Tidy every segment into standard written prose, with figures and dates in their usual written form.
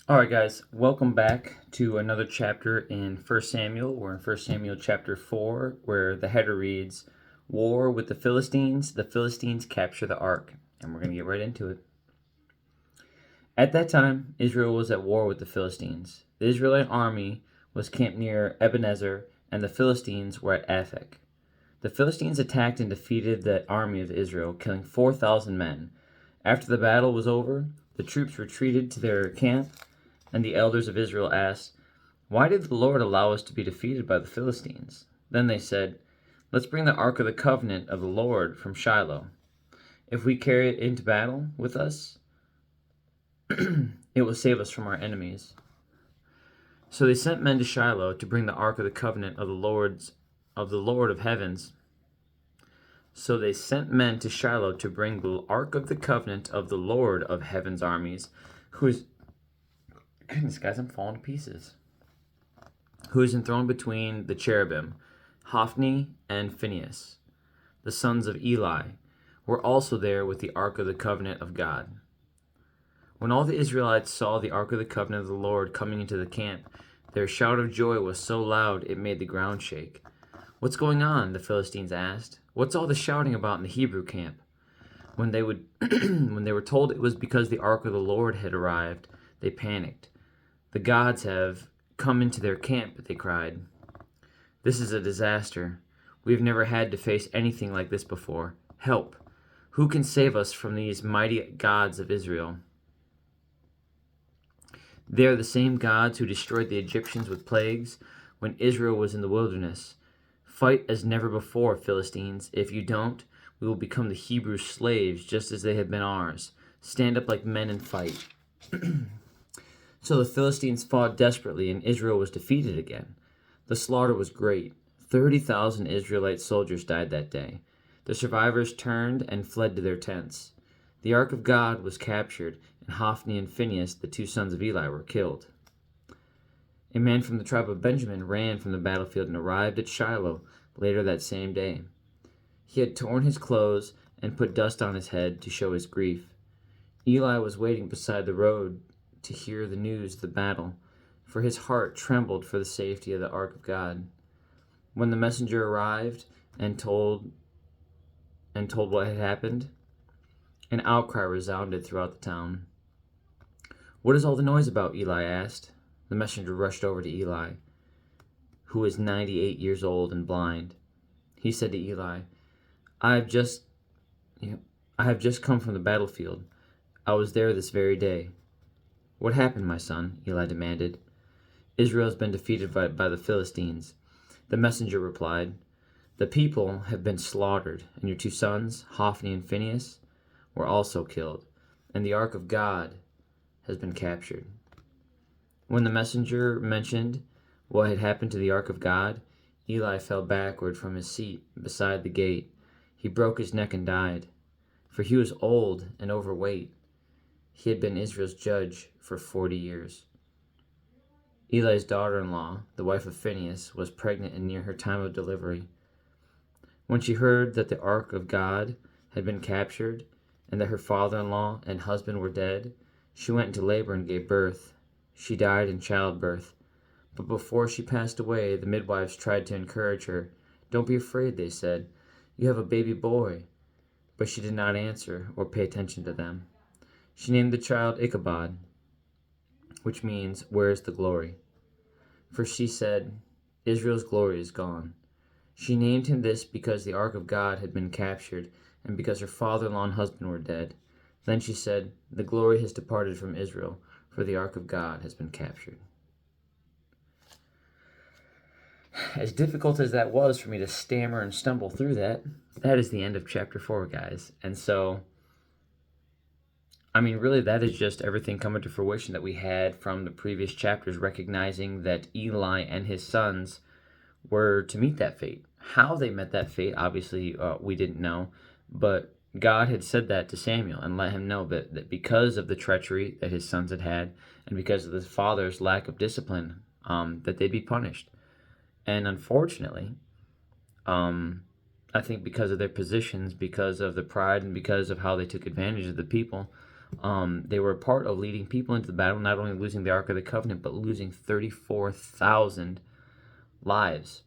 All right, guys, welcome back to another chapter in First Samuel. We're in First Samuel chapter 4, where the header reads, War with the Philistines capture the ark. And we're going to get right into it. At that time, Israel was at war with the Philistines. The Israelite army was camped near Ebenezer, and the Philistines were at Aphek. The Philistines attacked and defeated the army of Israel, killing 4,000 men. After the battle was over, the troops retreated to their camp, and the elders of Israel asked, Why did the Lord allow us to be defeated by the Philistines? Then they said, Let's bring the ark of the covenant of the Lord from Shiloh. If we carry it into battle with us, it will save us from our enemies. So they sent men to Shiloh to bring the ark of the covenant of the Lord of heavens. So they sent men to Shiloh to bring the ark of the covenant of the Lord of heaven's armies, who is goodness, guys, I'm falling to pieces. Who is enthroned between the cherubim, Hophni and Phinehas, the sons of Eli, were also there with the ark of the covenant of God. When all the Israelites saw the ark of the covenant of the Lord coming into the camp, their shout of joy was so loud it made the ground shake. What's going on? The Philistines asked. What's all the shouting about in the Hebrew camp? When they were told it was because the ark of the Lord had arrived, they panicked. The gods have come into their camp, they cried. This is a disaster. We have never had to face anything like this before. Help! Who can save us from these mighty gods of Israel? They are the same gods who destroyed the Egyptians with plagues when Israel was in the wilderness. Fight as never before, Philistines. If you don't, we will become the Hebrew slaves just as they have been ours. Stand up like men and fight. So the Philistines fought desperately, and Israel was defeated again. The slaughter was great. 30,000 Israelite soldiers died that day. The survivors turned and fled to their tents. The ark of God was captured, and Hophni and Phinehas, the two sons of Eli, were killed. A man from the tribe of Benjamin ran from the battlefield and arrived at Shiloh later that same day. He had torn his clothes and put dust on his head to show his grief. Eli was waiting beside the road to hear the news of the battle, for his heart trembled for the safety of the ark of God. When the messenger arrived and told what had happened, an outcry resounded throughout the town. What is all the noise about? Eli asked. The messenger rushed over to Eli, who was 98 years old and blind. He said to Eli, I have just come from the battlefield. I was there this very day. What happened, my son? Eli demanded. Israel has been defeated by the Philistines. The messenger replied, The people have been slaughtered, and your two sons, Hophni and Phinehas, were also killed, and the ark of God has been captured. When the messenger mentioned what had happened to the ark of God, Eli fell backward from his seat beside the gate. He broke his neck and died, for he was old and overweight. He had been Israel's judge for 40 years. Eli's daughter-in-law, the wife of Phinehas, was pregnant and near her time of delivery. When she heard that the ark of God had been captured and that her father-in-law and husband were dead, she went into labor and gave birth. She died in childbirth. But before she passed away, the midwives tried to encourage her. Don't be afraid, they said. You have a baby boy. But she did not answer or pay attention to them. She named the child Ichabod, which means, Where is the glory? For she said, Israel's glory is gone. She named him this because the ark of God had been captured, and because her father-in-law and husband were dead. Then she said, The glory has departed from Israel, for the ark of God has been captured. As difficult as that was for me to stammer and stumble through that is the end of chapter 4, guys. And so, really, that is just everything coming to fruition that we had from the previous chapters, recognizing that Eli and his sons were to meet that fate. How they met that fate, obviously, we didn't know, but God had said that to Samuel and let him know that because of the treachery that his sons had and because of the father's lack of discipline, that they'd be punished. And unfortunately, I think because of their positions, because of the pride, and because of how they took advantage of the people, They were a part of leading people into the battle, not only losing the Ark of the Covenant, but losing 34,000 lives.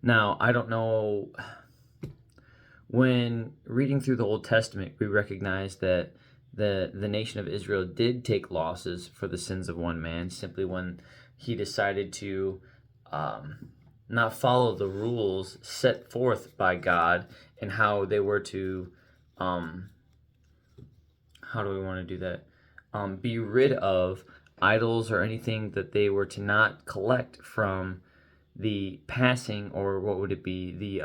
Now, I don't know, when reading through the Old Testament, we recognize that the nation of Israel did take losses for the sins of one man, simply when he decided to not follow the rules set forth by God and how they were to, how do we want to do that? Be rid of idols or anything that they were to not collect from the passing, or what would it be? The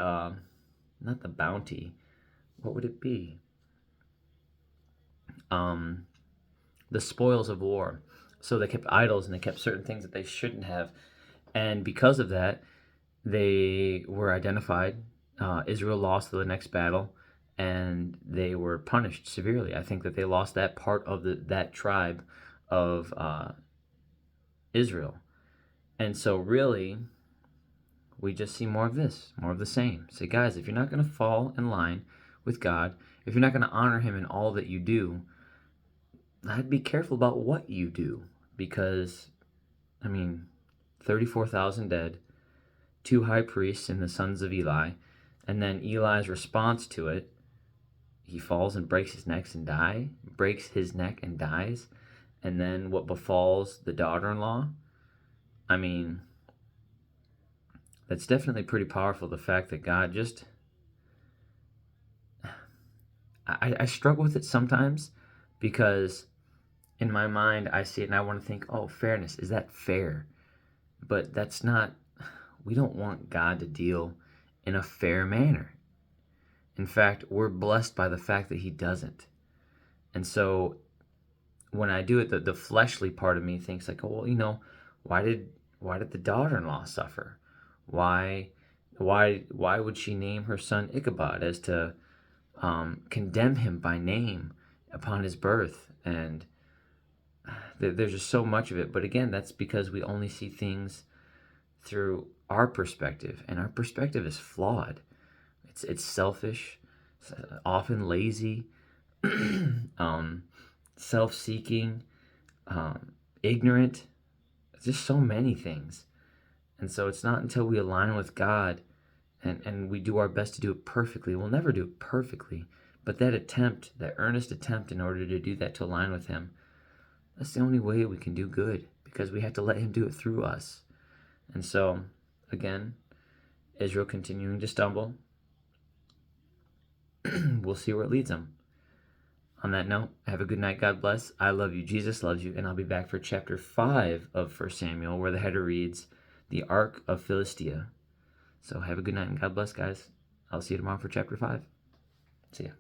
not the bounty. What would it be? The spoils of war. So they kept idols and they kept certain things that they shouldn't have, and because of that, they were identified. Israel lost the next battle, and they were punished severely. I think that they lost that part of that tribe of Israel, and so really, we just see more of this, more of the same. Say, guys, if you're not going to fall in line with God, if you're not going to honor Him in all that you do, I'd be careful about what you do, because, 34,000 dead, 2 high priests and the sons of Eli, and then Eli's response to it, he falls and breaks his neck and dies, and then what befalls the daughter-in-law. That's definitely pretty powerful, the fact that God just... I struggle with it sometimes, because in my mind I see it and I want to think, oh, fairness, is that fair? But that's not... We don't want God to deal in a fair manner. In fact, we're blessed by the fact that He doesn't. And so when I do it, the fleshly part of me thinks like, oh, well, why did the daughter-in-law suffer? Why would she name her son Ichabod, as to condemn him by name upon his birth? And there's just so much of it. But again, that's because we only see things through our perspective, and our perspective is flawed. It's selfish, often lazy, self-seeking, ignorant. Just so many things. And so it's not until we align with God and we do our best to do it perfectly. We'll never do it perfectly, but that earnest attempt in order to do that, to align with Him, that's the only way we can do good, because we have to let Him do it through us. And so, again, Israel continuing to stumble. We'll see where it leads them. On that note, have a good night. God bless. I love you. Jesus loves you. And I'll be back for chapter 5 of 1 Samuel, where the header reads, The Ark of Philistia. So have a good night and God bless, guys. I'll see you tomorrow for chapter 5. See ya.